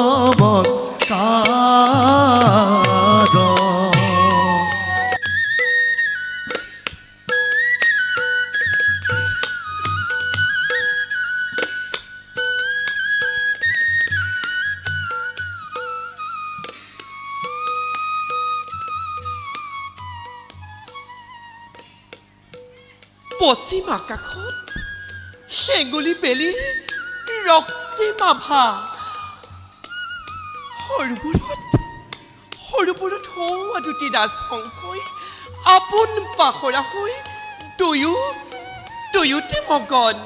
চমৎকাৰ পশ্চিম আকাশত সেগুলি বেলিৰ ৰক্তিম আভা সৰুবোৰত হৌৱা দুটি ৰাজহংসই আপোন পাহৰা হৈ দুয়োতে মগন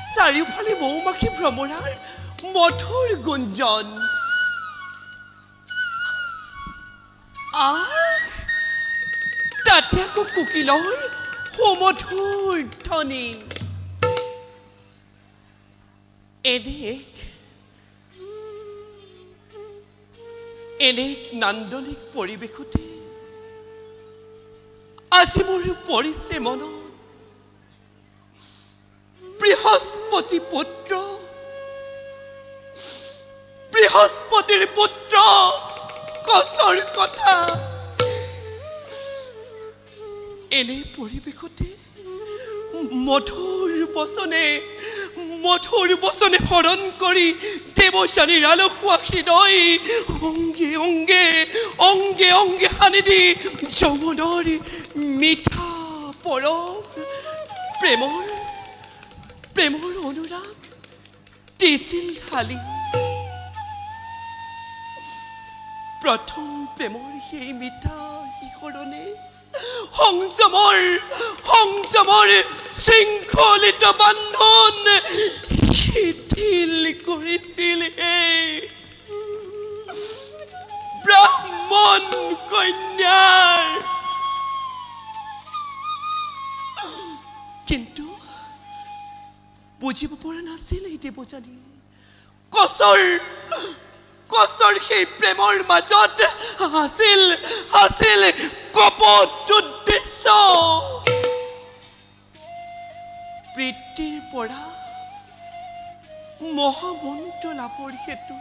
চাৰিওফালে মৌমাখি ভ্ৰমৰাৰ মধুৰ গুঞ্জন তাতে আকৌ কোকিলৰ সুমধুৰ ধ্বনি এনে নান্দনিক পৰিৱেশতে আজি মোৰ পৰিছে মনত বৃহস্পতিৰ পুত্ৰ কচৰ কথা এনে পৰিৱেশতে মধুৰ বচনে হৰণ কৰি দেৱযানীৰ আলসুৱা হৃদয় অংগে অংগে সানি দি যৌৱনৰ মিঠা পৰশ প্ৰেমৰ অনুৰাগ দিছিল ঢালি প্ৰথম প্ৰেমৰ সেই মিঠা শিহৰণে সংযমৰ শৃংখলিত বান্ধন শিথিল কৰিছিল ব্ৰাহ্মণ কন্যাৰ কিন্তু বুজিব পৰা নাছিল এই দেৱযানী কচৰ সেই প্ৰেমৰ মাজত আছিল কপট উদ্দেশ্য বৃত্তিৰ পৰা মহামন্ত্ৰ লাভৰ হেতু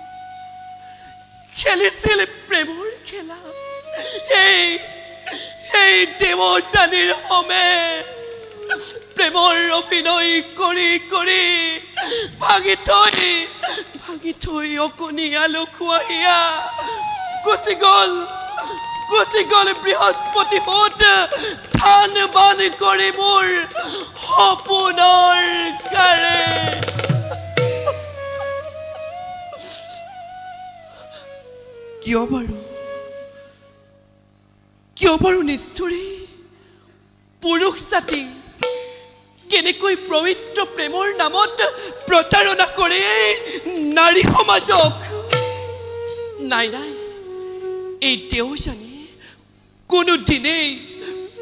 খেলিছিল প্ৰেমৰ খেলা সেই দেৱযানীৰ সমে প্ৰেমৰ অভিনয় কৰি ভাঙি থৈ অকণি আলসুৱা হিয়া গুচি গ'ল বৃহস্পতি হোত ধান বান কৰি মোৰ সপোনৰ কাৰে কিয় বাৰু নিষ্ঠুৰী পুৰুষ জাতি কেনেকৈ পবিত্ৰ প্ৰেমৰ নামত প্ৰতাৰণা কৰে নাৰী সমাজক নাই এই দেৱযানী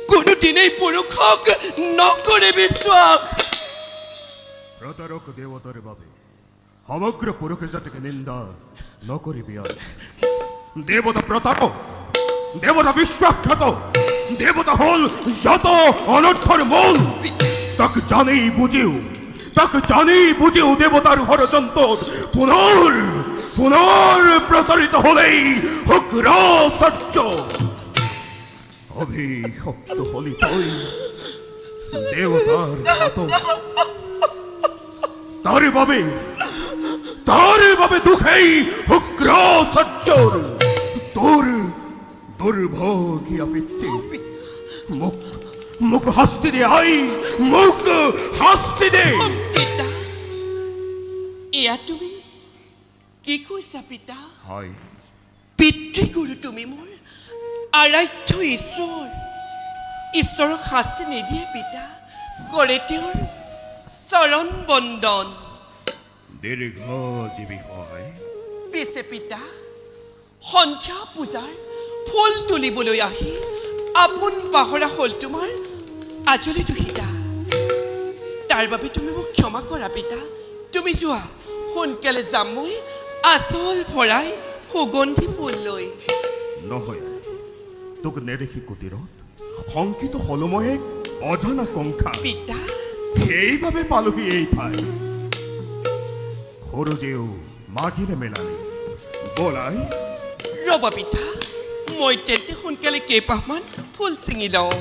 কোনোদিনেই পুৰুষক নকৰে বিশ্বাস প্ৰতাৰক দেৱতাৰ বাবে সমগ্ৰ পুৰুষ জাতিকে নিন্দা নকৰিবি আৰু দেৱতা প্ৰতাৰক দেৱতা বিশ্বাসঘাত দেৱতা হল যত অনৰ্থৰ মূল তাক জানেই বুঝেও দেৱতাৰ ষড়যন্ত্ৰ পুনৰ প্ৰতাৰিত হলেই শুক্ৰাচাৰ্য অভিশপ্ত হলি তই দেৱতাৰ ঘাত তাৰ বাবে দুখেই শুক্ৰাচাৰ্যৰ তোর দুর্ভোগিয়া পিতৃ মুখ হাসতে দে মুখ হাসতে দে পিতা এয়া তুমি কি কৈছা পিতা হয় পিতৃগুৰু তুমি মোৰ আৰাধ্য ঈশ্বৰক শাস্তি নিদিয়ে পিতা কৰে তেওঁৰ চৰণ বন্দন দীৰ্ঘজীৱী হয় পিছে পিতা সন্ধ্যা পূজাৰ ফুল তুলিবলৈ আহি আপোন পাহৰা হ'ল তোমাৰ আজলি দুহিতা তাৰ বাবে তুমি মোক ক্ষমা কৰা পিতা তুমি যোৱা সোনকালে যাম মই আচল ভৰাই সুগন্ধি ফুল লৈ নহয় তোক নেদেখি কুটিৰত শংকিত হলো মই এক অজানা কংখা পিতা সেইবাবে পালোহি এই ঠাই সৰুজেও মাঘিলে মেলালি বলাই ৰ'বা পিতা মই তেন্তে সোনকালে কেইপাহমান ফুল ছিঙি লওঁ